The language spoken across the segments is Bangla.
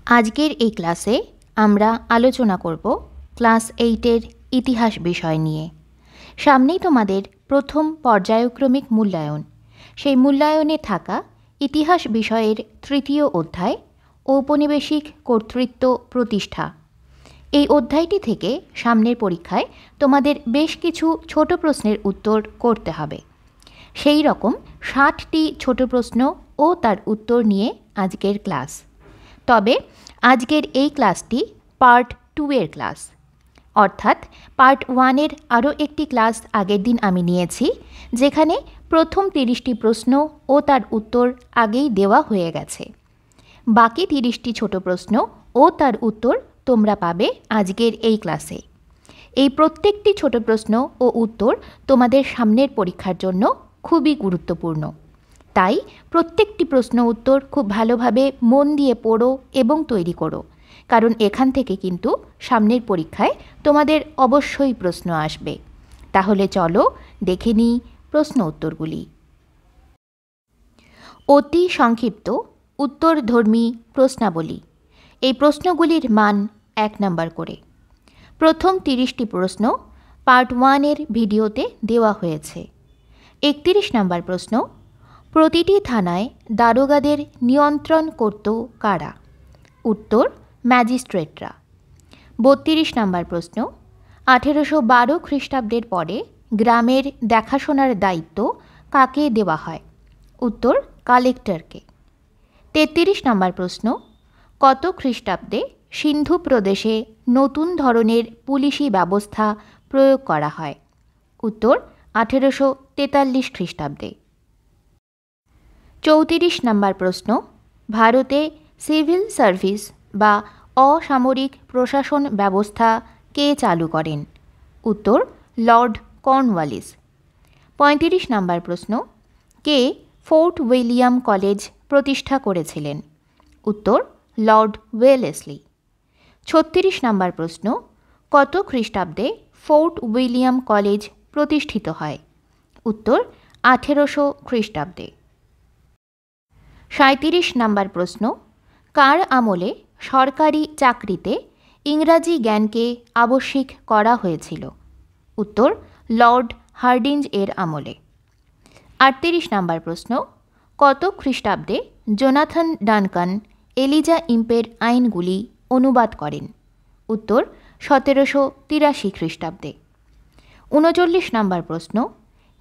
আজকের এই ক্লাসে আমরা আলোচনা করব ক্লাস 8-এর ইতিহাস বিষয় নিয়ে। সামনেই তোমাদের প্রথম পর্যায়ক্রমিক মূল্যায়ন। সেই মূল্যায়নে থাকা ইতিহাস বিষয়ের তৃতীয় অধ্যায় ঔপনিবেশিক কর্তৃত্ব প্রতিষ্ঠা। এই অধ্যায়টি থেকে সামনের পরীক্ষায় তোমাদের বেশ কিছু ছোট প্রশ্নের উত্তর করতে হবে। সেই রকম 60টি ছোট প্রশ্ন ও তার উত্তর নিয়ে আজকের ক্লাস। তবে আজকের এই ক্লাসটি পার্ট 2-এর ক্লাস, অর্থাৎ পার্ট 1-এর আরও একটি ক্লাস আগের দিন আমি নিয়েছি, যেখানে প্রথম 30টি প্রশ্ন ও তার উত্তর আগেই দেওয়া হয়ে গেছে। বাকি 30টি ছোট প্রশ্ন ও তার উত্তর তোমরা পাবে আজকের এই ক্লাসে। এই প্রত্যেকটি ছোট প্রশ্ন ও উত্তর তোমাদের সামনের পরীক্ষার জন্য খুবই গুরুত্বপূর্ণ। তাই প্রত্যেকটি প্রশ্ন উত্তর খুব ভালোভাবে মন দিয়ে পড়ো এবং তৈরি করো, কারণ এখান থেকে কিন্তু সামনের পরীক্ষায় তোমাদের অবশ্যই প্রশ্ন আসবে। তাহলে চলো দেখে নিই প্রশ্ন উত্তরগুলি। অতি সংক্ষিপ্ত উত্তরধর্মী প্রশ্নাবলী। এই প্রশ্নগুলির মান 1 নম্বর করে। প্রথম 30টি প্রশ্ন পার্ট 1-এর ভিডিওতে দেওয়া হয়েছে। 31 নম্বর প্রশ্ন, প্রতিটি থানায় দারোগাদের নিয়ন্ত্রণ করত কারা? উত্তর, ম্যাজিস্ট্রেটরা। 32 নম্বর প্রশ্ন, 1812 খ্রিস্টাব্দের পরে গ্রামের দেখাশোনার দায়িত্ব কাকে দেওয়া হয়? উত্তর, কালেক্টরকে। 33 নম্বর প্রশ্ন, কত খ্রিস্টাব্দে সিন্ধু প্রদেশে নতুন ধরনের পুলিশি ব্যবস্থা প্রয়োগ করা হয়? উত্তর, 1843 খ্রিস্টাব্দে। 34 নম্বর প্রশ্ন, ভারতে সিভিল সার্ভিস বা অসামরিক প্রশাসন ব্যবস্থা কে চালু করেন? উত্তর, লর্ড কর্নওয়ালিস। 35 নম্বর প্রশ্ন, কে ফোর্ট উইলিয়াম কলেজ প্রতিষ্ঠা করেছিলেন? উত্তর, লর্ড ওয়েলেসলি। 36 নম্বর প্রশ্ন, কত খ্রিস্টাব্দে ফোর্ট উইলিয়াম কলেজ প্রতিষ্ঠিত হয়? উত্তর, 1800 খ্রিস্টাব্দে। 37 নম্বর প্রশ্ন, কার আমলে সরকারি চাকরিতে ইংরাজি জ্ঞানকে আবশ্যিক করা হয়েছিল? উত্তর, লর্ড হার্ডিঞ্জ এর আমলে। 38 নম্বর প্রশ্ন, কত খ্রিস্টাব্দে জোনাথন ডানকান এলিজা ইম্পের আইনগুলি অনুবাদ করেন? উত্তর, 1783 খ্রিস্টাব্দে। 39 নম্বর প্রশ্ন,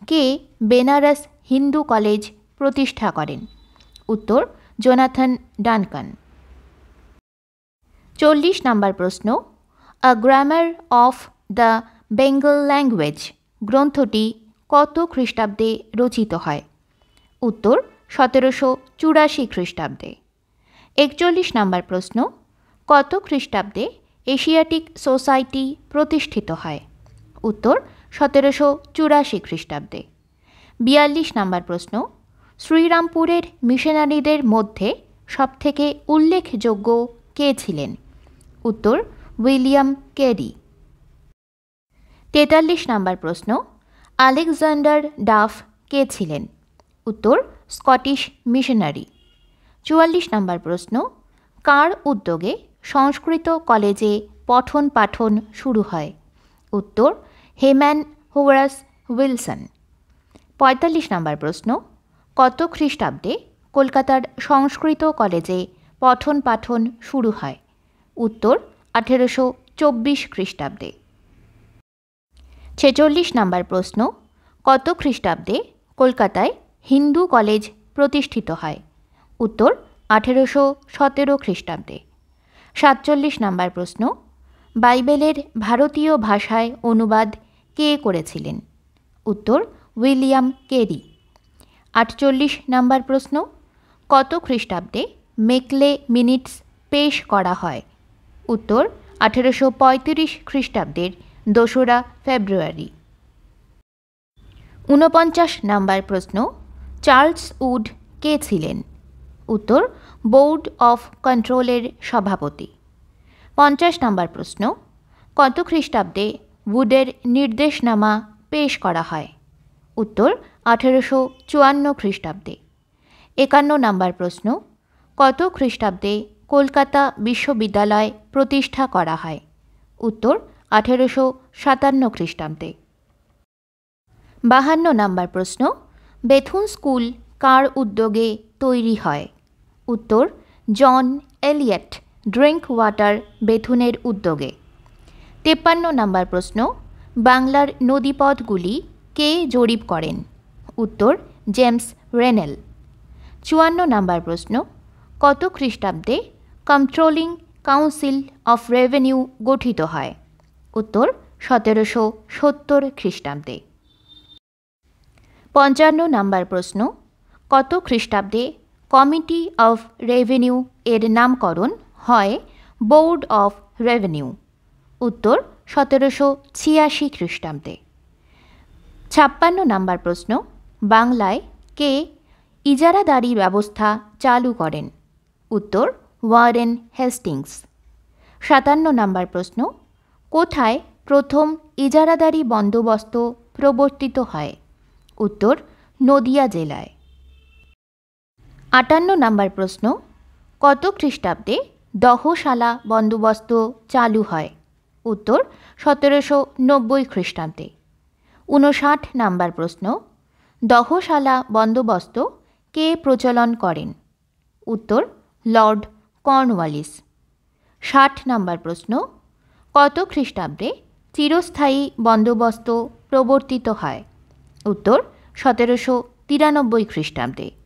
কে বেনারস হিন্দু কলেজ প্রতিষ্ঠা করেন? উত্তর, জোনাথন ডানকান। 40 নম্বর প্রশ্ন, a grammar of the Bengal language গ্রন্থটি কত খ্রিস্টাব্দে রচিত হয়? উত্তর, 1784 খ্রিস্টাব্দে। 41 নম্বর প্রশ্ন, কত খ্রিস্টাব্দে এশিয়াটিক সোসাইটি প্রতিষ্ঠিত হয়? উত্তর, 1784 খ্রিস্টাব্দে। 42 নম্বর প্রশ্ন, শ্রীরামপুরের মিশনারিদের মধ্যে সবথেকে উল্লেখযোগ্য কে ছিলেন? উত্তর, উইলিয়াম ক্যারি। 43 নম্বর প্রশ্ন, আলেকজান্ডার ডাফ কে ছিলেন? উত্তর, স্কটিশ মিশনারি। 44 নম্বর প্রশ্ন, কার উদ্যোগে সংস্কৃত কলেজে পঠন পাঠন শুরু হয়? উত্তর, হেম্যান হোরাস উইলসন। 45 নম্বর প্রশ্ন, কত খ্রিস্টাব্দে কলকাতার সংস্কৃত কলেজে পঠন পাঠন শুরু হয়? উত্তর, 1824 খ্রিস্টাব্দে। 46 নম্বর প্রশ্ন, কত খ্রিস্টাব্দে কলকাতায় হিন্দু কলেজ প্রতিষ্ঠিত হয়? উত্তর, 1817 খ্রিস্টাব্দে। 47 নম্বর প্রশ্ন, বাইবেলের ভারতীয় ভাষায় অনুবাদ কে করেছিলেন? উত্তর, উইলিয়াম ক্যারি। 48 নম্বর প্রশ্ন, কত খ্রিস্টাব্দে মেকলে মিনিটস পেশ করা হয়? উত্তর, 1835 খ্রিস্টাব্দের 2রা ফেব্রুয়ারি। 49 নম্বর প্রশ্ন, চার্লস উড কে ছিলেন? উত্তর, বোর্ড অফ কন্ট্রোলের সভাপতি। 50 নম্বর প্রশ্ন, কত খ্রিস্টাব্দে উডের নির্দেশনামা পেশ করা হয়? উত্তর, 1854 খ্রিস্টাব্দে। 51 নম্বর প্রশ্ন, কত খ্রিস্টাব্দে কলকাতা বিশ্ববিদ্যালয় প্রতিষ্ঠা করা হয়? উত্তর 1857 খ্রিস্টাব্দে। 52 নম্বর প্রশ্ন, বেথুন স্কুল কার উদ্যোগে তৈরি হয়? উত্তর জন এলিয়ট ড্রিঙ্ক ওয়াটার বেথুনের উদ্যোগে। 53 নম্বর প্রশ্ন, বাংলার নদীপথগুলি কে জরিপ করেন? উত্তর জেমস রেনেল। 54 নম্বর প্রশ্ন, কত খ্রিস্টাব্দে কন্ট্রোলিং কাউন্সিল অফ রেভিনিউ গঠিত হয়? উত্তর 1770 খ্রিস্টাব্দে। 55 নম্বর প্রশ্ন, কত খ্রিস্টাব্দে কমিটি অফ রেভিনিউ এর নামকরণ হয় বোর্ড অফ রেভিনিউ? উত্তর 1786 খ্রিস্টাব্দে। 56 নম্বর প্রশ্ন, বাংলায় কে ইজারাদারি ব্যবস্থা চালু করেন? উত্তর ওয়ারেন হেস্টিংস। 57 নম্বর প্রশ্ন, কোথায় প্রথম ইজারাদারি বন্দোবস্ত প্রবর্তিত হয়? উত্তর নদিয়া জেলায়। 58 নম্বর প্রশ্ন, কত খ্রিস্টাব্দে দহশালা বন্দোবস্ত চালু হয়? উত্তর 1790 খ্রিস্টাব্দে। 59 নম্বর প্রশ্ন, দহশালা বন্দোবস্ত কে প্রচলন করেন? উত্তর লর্ড কর্নওয়ালিস। 60 নম্বর প্রশ্ন, কত খ্রিস্টাব্দে চিরস্থায়ী বন্দোবস্ত প্রবর্তিত হয়? উত্তর 1793 খ্রিস্টাব্দে।